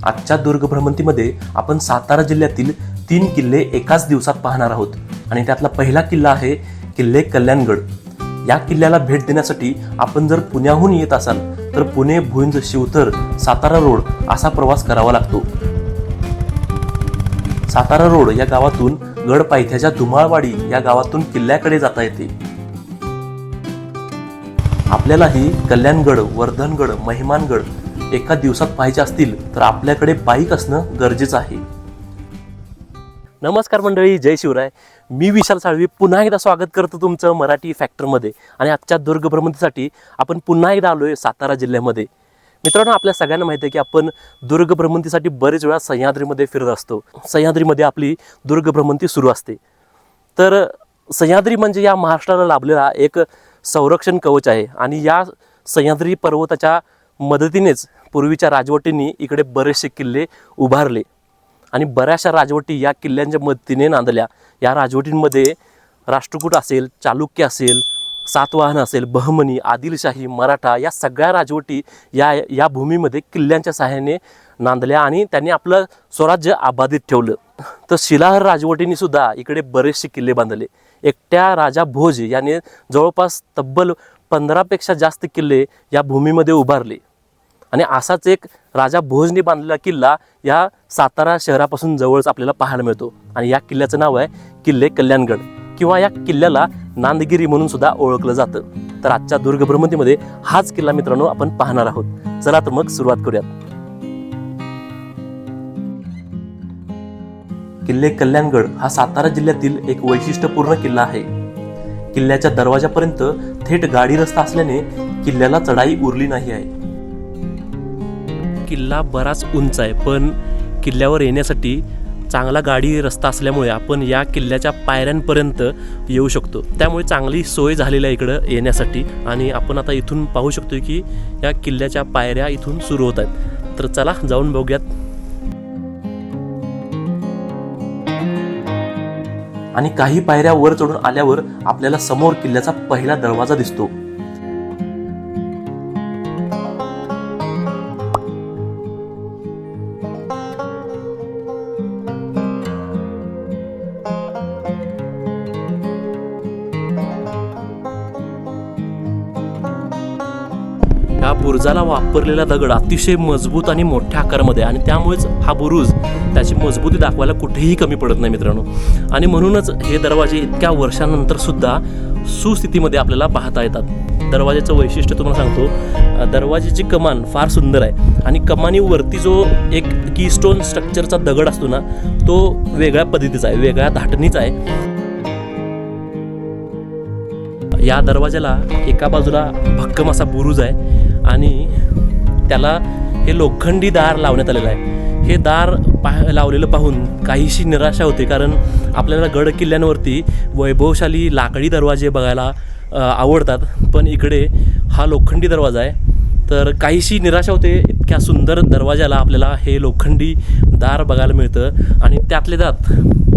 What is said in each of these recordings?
आजच्या दुर्ग भ्रमंतीमध्ये आपण सातारा जिल्ह्यातील 3 किल्ले एकाच दिवसात पाहणार आहोत आणि त्यातला पहिला किल्ला आहे किल्ले कल्याणगड। या किल्ल्याला भेट देण्यासाठी आपण जर पुण्याहून येत असाल तर पुणे भुईंज शिवथर सातारा रोड असा प्रवास करावा लागतो। सातारा रोड या गावातून गड पायथ्याच्या धुमाळवाडी या गावातून किल्ल्याकडे जाता येते। आपल्यालाही कल्याणगड, वर्धनगड, महिमानगड एका दिवसात पाहायचे असतील तर आपल्याकडे बाईक असणं गरजेचं आहे। नमस्कार मंडळी, जय शिवराय। मी विशाल साळवी पुन्हा एकदा स्वागत करतो तुमचं मराठी फॅक्टरमध्ये। आणि आजच्या दुर्ग भ्रमंतीसाठी आपण पुन्हा एकदा आलोय सातारा जिल्ह्यामध्ये। मित्रांनो, आपल्या सगळ्यांना माहिती आहे की आपण दुर्ग भ्रमंतीसाठी बरेच वेळा सह्याद्रीमध्ये फिरत असतो। सह्याद्रीमध्ये आपली दुर्ग भ्रमंती सुरू असते। तर सह्याद्री म्हणजे या महाराष्ट्राला लाभलेला एक संरक्षण कवच आहे आणि या सह्याद्री पर्वताच्या मदतीनेच पूर्वीच्या राजवटींनी इकडे बरेचसे किल्ले उभारले आणि बऱ्याचशा राजवटी या किल्ल्यांच्या मदतीने नांदल्या। या राजवटींमध्ये राष्ट्रकूट असेल, चालुक्य असेल, सातवाहन असेल, बहमनी, आदिलशाही, मराठा या सगळ्या राजवटी या भूमीमध्ये किल्ल्यांच्या सहाय्याने नांदल्या आणि त्यांनी आपलं स्वराज्य अबाधित ठेवलं। तर शिलाहार राजवटींनी सुद्धा इकडे बरेचसे किल्ले बांधले। एकट्या राजा भोज याने जवळपास तब्बल 15पेक्षा जास्त किल्ले या भूमीमध्ये उभारले आणि असाच एक राजा भोजने बांधलेला किल्ला या सातारा शहरापासून जवळच आपल्याला पाहायला मिळतो आणि या किल्ल्याचं नाव आहे किल्ले कल्याणगड किंवा या किल्ल्याला नांदगिरी म्हणून सुद्धा ओळखलं जातं। तर आजच्या दुर्ग भ्रमंतीमध्ये हाच किल्ला मित्रांनो आपण पाहणार आहोत। चला तर मग सुरुवात करूयात। किल्ले कल्याणगड हा सातारा जिल्ह्यातील एक वैशिष्ट्यपूर्ण किल्ला आहे। किल्ल्याच्या दरवाजापर्यंत थेट गाडी रस्ता असल्याने किल्ल्याला चढाई उरली नाही आहे। किल्ला बराच उंच आहे, पण किल्ल्यावर येण्यासाठी चांगला गाडी रस्ता असल्यामुळे आपण या किल्ल्याच्या पायऱ्यांपर्यंत येऊ शकतो। त्यामुळे चांगली सोय झालेली आहे इकडं येण्यासाठी आणि आपण आता इथून पाहू शकतो की या किल्ल्याच्या पायऱ्या इथून सुरू होत आहेत। तर चला जाऊन बघूयात। आणि काही पायऱ्या वर चढून आल्यावर आपल्याला समोर किल्ल्याचा पहिला दरवाजा दिसतो। या बुरुजाला वापरलेला दगड अतिशय मजबूत आणि मोठ्या आकारामध्ये आणि त्यामुळेच हा बुरुज त्याची मजबूती दाखवायला कुठेही कमी पडत नाही मित्रांनो। आणि म्हणूनच हे दरवाजे इतक्या वर्षांनंतर सुद्धा सुस्थितीमध्ये आपल्याला पाहता येतात। दरवाजाचं वैशिष्ट्य तुम्हाला सांगतो, दरवाजाची कमान फार सुंदर आहे आणि कमानीवरती जो एक कीस्टोन स्ट्रक्चरचा दगड असतो ना, तो वेगळ्या पद्धतीचा आहे, वेगळ्या धाटणीचा आहे। या दरवाजाला एका बाजूला भक्कम असा बुरुज आहे आणि त्याला हे लोखंडी दार लावण्यात आलेलं आहे। हे दार लावलेलं पाहून काहीशी निराशा होते, कारण आपल्याला गड किल्ल्यांवरती वैभवशाली लाकडी दरवाजे बघायला आवडतात, पण इकडे हा लोखंडी दरवाजा आहे। तर काहीशी निराशा होते, इतक्या सुंदर दरवाजाला आपल्याला हे लोखंडी दार बघायला मिळतं आणि त्यातल्या त्यात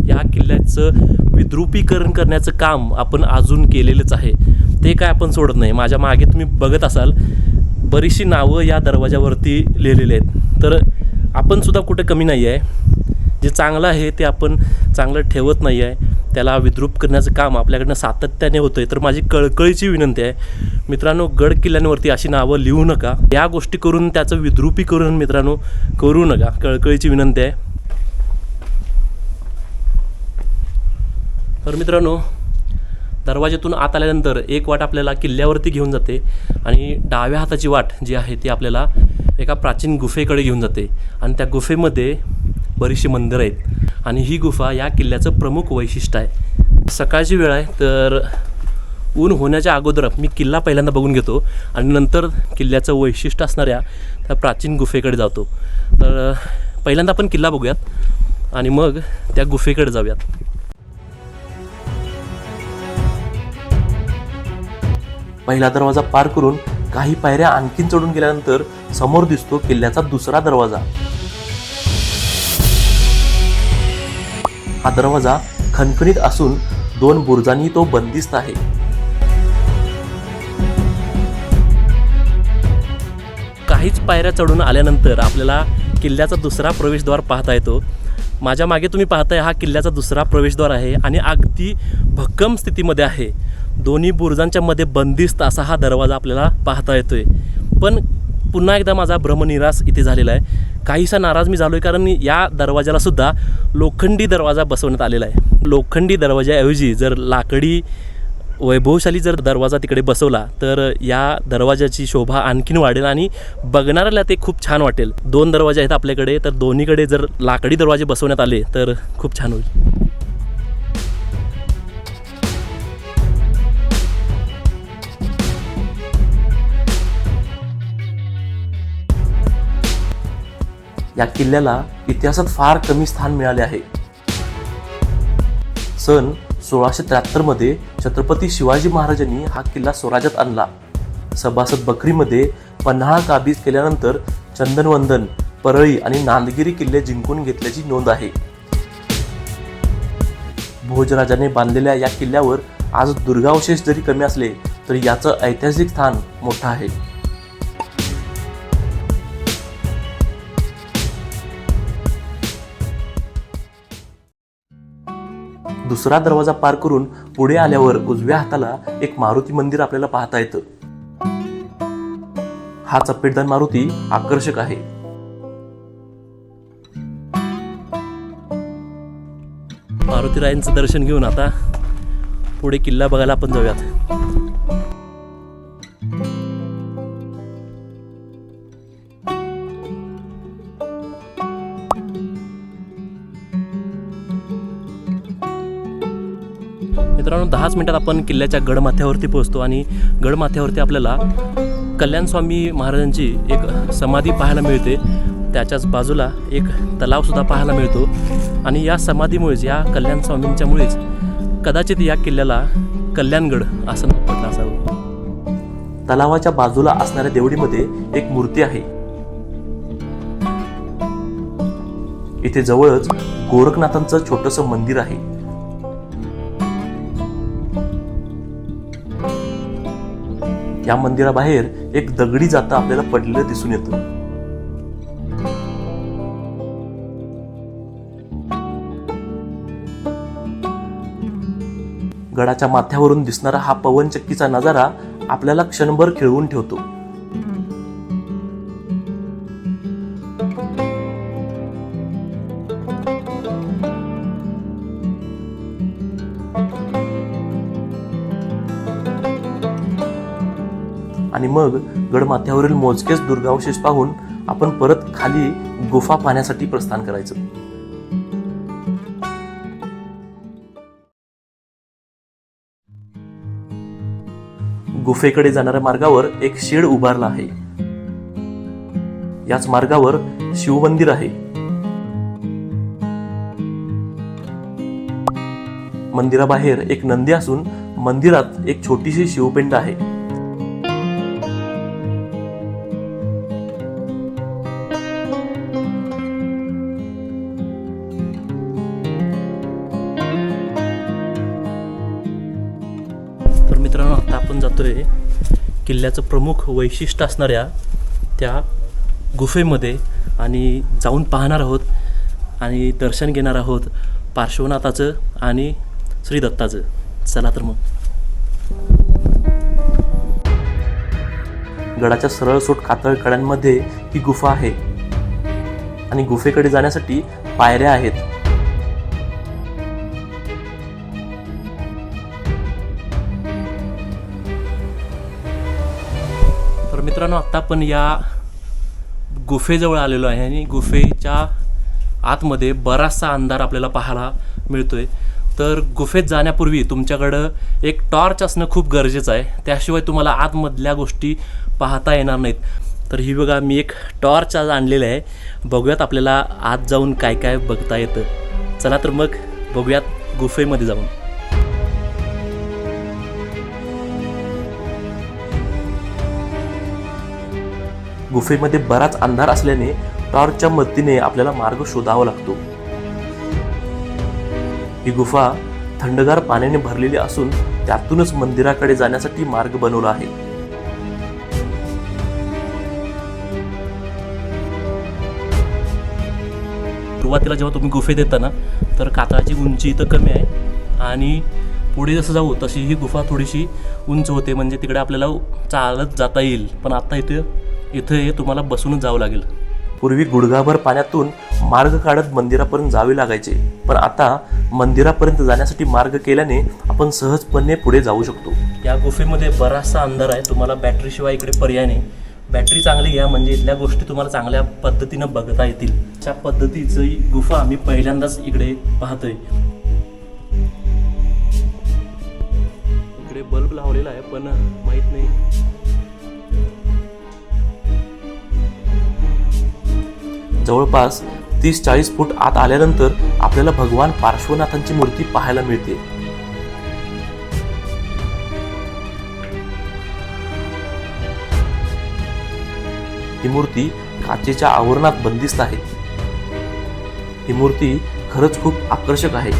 या किल्ल्याचं विद्रुपीकरण करण्याचं काम आपण अजून केलेलंच आहे। ते काय आपण सोडत नाही। माझ्या मागे तुम्ही बघत असाल बरीचशी नावं या दरवाजावरती लिहिलेली आहेत। तर आपण सुद्धा कुठे कमी नाही आहे। जे चांगलं आहे ते आपण चांगलं ठेवत नाही आहे, त्याला विद्रूप करण्याचं काम आपल्याकडनं सातत्याने होतं आहे। तर माझी कळकळीची विनंती आहे मित्रांनो, गड किल्ल्यांवरती अशी नावं लिहू नका। या गोष्टी करून त्याचं विद्रुपीकरण मित्रांनो करू नका, कळकळीची विनंती आहे। तर मित्रांनो, दरवाज्यातून आत आल्यानंतर एक वाट आपल्याला किल्ल्यावरती घेऊन जाते आणि डाव्या हाताची वाट जी आहे ती आपल्याला एका प्राचीन गुफेकडे घेऊन जाते आणि त्या गुफेमध्ये बरीचशी मंदिरं आहेत आणि ही गुफा या किल्ल्याचं प्रमुख वैशिष्ट्य आहे। सकाळची वेळ आहे, तर ऊन होण्याच्या अगोदर मी किल्ला पहिल्यांदा बघून घेतो आणि नंतर किल्ल्याचं वैशिष्ट्य असणाऱ्या त्या प्राचीन गुफेकडे जातो। तर पहिल्यांदा आपण किल्ला बघूयात आणि मग त्या गुफेकडे जाऊयात। पहिला दरवाजा पार करून काही पायऱ्या आणखीन चढून गेल्यानंतर समोर दिसतो किल्ल्याचा दुसरा दरवाजा। हा दरवाजा खणखणीत असून 2 बुरुजांनी तो बंदिस्त आहे। काहीच पायऱ्या चढून आल्यानंतर आपल्याला किल्ल्याचा दुसरा प्रवेशद्वार पाहता येतो. माझ्या मागे तुम्ही पाहताय हा किल्ल्याचा दुसरा प्रवेशद्वार आहे आणि अगदी भक्कम स्थितीमध्ये आहे. दोन्ही बुरुजांच्या मध्ये बंदिस्त असा हा दरवाजा आपल्याला पाहता येतोय. पण पुन्हा एकदा माझा भ्रमनिरास इथे झालेला आहे. काहीसा नाराज मी झालो आहे, कारण या दरवाजाला सुद्धा लोखंडी दरवाजा बसवण्यात आलेला आहे. लोखंडी दरवाजाऐवजी जर लाकडी वैभवशाली जर दरवाजा तिकडे बसवला तर या दरवाजाची शोभा आणखीन वाढेल आणि बघणाऱ्याला ते खूप छान वाटेल. 2 दरवाजे आहेत आपल्याकडे, तर दोन्हीकडे जर लाकडी दरवाजे बसवण्यात आले तर खूप छान होईल. या किल्ल्याला इतिहासात फार कमी स्थान मिळाले आहे. सन 1673 मध्ये छत्रपती शिवाजी महाराजांनी हा किल्ला स्वराज्यात आणला. सभासद बखरीमध्ये पन्हाळा काबीज केल्यानंतर चंदनवंदन, परळी आणि नांदगिरी किल्ले जिंकून घेतल्याची नोंद आहे. भोजराजाने बांधलेल्या या किल्ल्यावर आज दुर्गावशेष जरी कमी असले तरी याचं ऐतिहासिक स्थान मोठं आहे. दुसरा दरवाजा पार करून पुढे आल्यावर उजव्या हाताला एक मारुती मंदिर आपल्याला पाहता येतं. हा चप्पेटदार मारुती आकर्षक आहे. मारुतीरायांचं दर्शन घेऊन आता पुढे किल्ला बघायला आपण जाऊयात. मित्रांनो, 10च मिनिटात आपण किल्ल्याच्या गडमाथ्यावरती पोहोचतो आणि गडमाथ्यावरती आपल्याला कल्याणस्वामी महाराजांची एक समाधी पाहायला मिळते. त्याच्याच बाजूला एक तलावसुद्धा पाहायला मिळतो आणि या समाधीमुळेच, या कल्याणस्वामींच्यामुळेच कदाचित या किल्ल्याला कल्याणगड असं नाव पडलं असावं. तलावाच्या बाजूला असणाऱ्या देवडीमध्ये एक मूर्ती आहे. इथे जवळच गोरखनाथांचं छोटंसं मंदिर आहे. या मंदिराबाहेर एक दगडी जातं आपल्याला पडलेलं दिसून येतं. गडाच्या माथ्यावरून दिसणारा हा पवनचक्कीचा नजारा आपल्याला क्षणभर खिळवून ठेवतो. आणि मग गडमाथ्यावरील मोजकेच दुर्गावशेष पाहून आपण परत खाली गुफा पाहण्यासाठी प्रस्थान करायचं. गुफेकडे जाणाऱ्या मार्गावर एक शेड उभारला आहे. याच मार्गावर शिवमंदिर आहे. मंदिराबाहेर एक नंदी असून मंदिरात एक छोटीशी शिवपिंड आहे. तर मित्रांनो, आता आपण जातोय किल्ल्याचं प्रमुख वैशिष्ट्य असणाऱ्या त्या गुफेमध्ये आणि जाऊन पाहणार आहोत आणि दर्शन घेणार आहोत पार्श्वनाथाचं आणि श्री दत्ताचं. चला तर मग. गडाच्या सरळसोट कातळ कड्यांमध्ये ही गुफा आहे आणि गुफेकडे जाण्यासाठी पायऱ्या आहेत. तर मित्रांनो, आता आपण या गुफेजवळ आलेलो आहे आणि गुफेच्या आतमध्ये बराचसा अंधार आपल्याला पाहायला मिळतोय. तर गुफेत जाण्यापूर्वी तुमच्याकडं एक टॉर्च असणं खूप गरजेचं आहे, त्याशिवाय तुम्हाला आतमधल्या गोष्टी पाहता येणार नाहीत. तर ही बघा, मी एक टॉर्च आज आणलेलं आहे. बघूयात आपल्याला आत जाऊन काय काय बघता येतं. चला तर मग बघूयात गुफेमध्ये जाऊन. गुफेमध्ये बराच अंधार असल्याने टॉर्चच्या मदतीने आपल्याला मार्ग शोधावा लागतो. ही गुफा थंडगार पाण्याने भरलेली असून त्यातूनच मंदिराकडे जाण्यासाठी मार्ग बनवला आहे. सुरुवातीला जेव्हा तुम्ही गुफेत येता ना तर कातळाची उंची इथं कमी आहे आणि पुढे जसं जाऊ तशी ही गुफा थोडीशी उंच होते, म्हणजे तिकडे आपल्याला चालत जाता येईल. पण आता इथं तुम्हाला बसूनच जावं लागेल. पूर्वी गुडघाभर पाण्यातून मार्ग काढत मंदिरापर्यंत जावे लागायचे, पण आता मंदिरापर्यंत जाण्यासाठी मार्ग केल्याने आपण सहजपणे पुढे जाऊ शकतो. या गुफेमध्ये बराचसा अंधार आहे, तुम्हाला बॅटरीशिवाय इकडे पर्याय नाही. बॅटरी चांगली घ्या म्हणजे इथल्या गोष्टी तुम्हाला चांगल्या पद्धतीनं बघता येतील. अशा पद्धतीची गुफा मी पहिल्यांदाच इकडे पाहतोय. इकडे बल्ब लावलेला आहे पण माहित नाही. जवळपास 30-40 फूट आत आल्यानंतर आपल्याला भगवान पार्श्वनाथांची मूर्ती पाहायला मिळते. ही मूर्ती काचेच्या आवरणात बंदिस्त आहे. ही मूर्ती खरंच खूप आकर्षक आहे.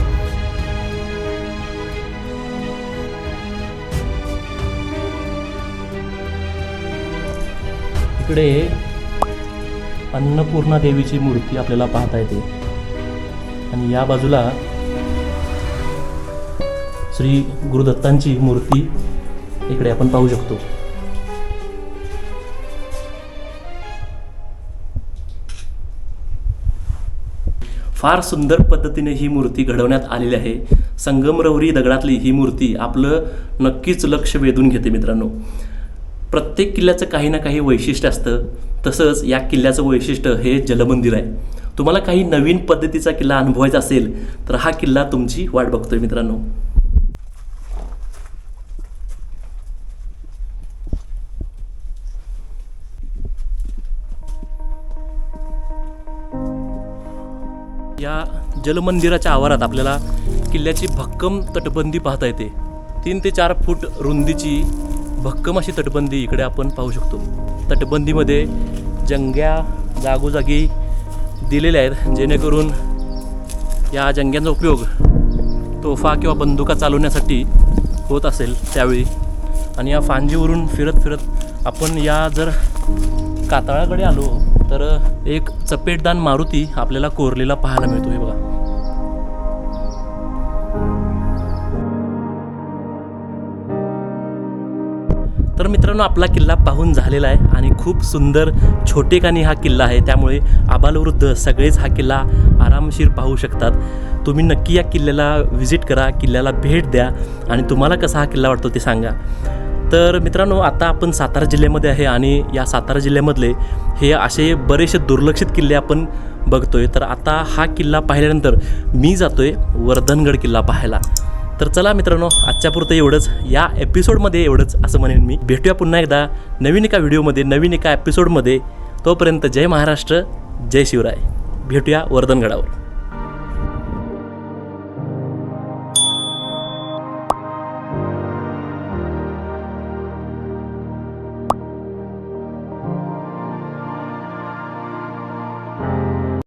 इकडे अन्नपूर्णा देवीची मूर्ती आपल्याला पाहता येते आणि या बाजूला श्री गुरुदत्तांची मूर्ती इकडे आपण पाहू शकतो. फार सुंदर पद्धतीने ही मूर्ती घडवण्यात आलेली आहे. संगमरवरी दगडातली ही मूर्ती आपलं नक्कीच लक्ष वेधून घेते मित्रांनो. प्रत्येक किल्ल्याचं काही ना काही वैशिष्ट्य असतं, तसंच या किल्ल्याचं वैशिष्ट्य हे जलमंदिर आहे. तुम्हाला काही नवीन पद्धतीचा किल्ला अनुभवायचा असेल तर हा किल्ला तुमची वाट बघतोय मित्रांनो. या जलमंदिराच्या आवारात आपल्याला किल्ल्याची भक्कम तटबंदी पाहता येते. 3 ते 4 फूट रुंदीची भक्कम अशी तटबंदी इकडे आपण पाहू शकतो. तटबंदीमध्ये जंग्या जागोजागी दिलेल्या आहेत, जेणेकरून या जंग्यांचा उपयोग तोफा किंवा बंदुका चालवण्यासाठी होत असेल त्यावेळी. आणि या फांजीवरून फिरत फिरत आपण या जर कातळाकडे आलो तर एक चपेटदान मारुती आपल्याला कोरलेला पाहायला मिळतो. हे बघा. तर मित्रांनो आपला किल्ला पाहून झालेला आहे आणि खूप सुंदर छोटेखानी हा किल्ला आहे, त्यामुळे आबालवृद्ध सगळेच हा किल्ला आरामशीर पाहू शकतात. तुम्ही नक्की या किल्ल्याला व्हिजिट करा, किल्ल्याला भेट द्या आणि तुम्हाला कसा हा किल्ला वाटतो ते सांगा. तर मित्रांनो आता आपण सातारा जिल्ह्यामध्ये आहे आणि या सातारा जिल्ह्यामधले हे असे बरेचसे दुर्लक्षित किल्ले आपण बघतोय. तर आता हा किल्ला पाहिल्यानंतर मी जातोय वर्धनगड किल्ला पाहायला. तर चला मित्रांनो आजच्यापुरतं एवढंच, या एपिसोडमध्ये एवढंच असं म्हणेन मी. भेटूया पुन्हा एकदा नवीन एका व्हिडिओमध्ये, नवीन एका एपिसोडमध्ये. तोपर्यंत जय महाराष्ट्र, जय शिवराय. भेटूया वर्धनगडावर.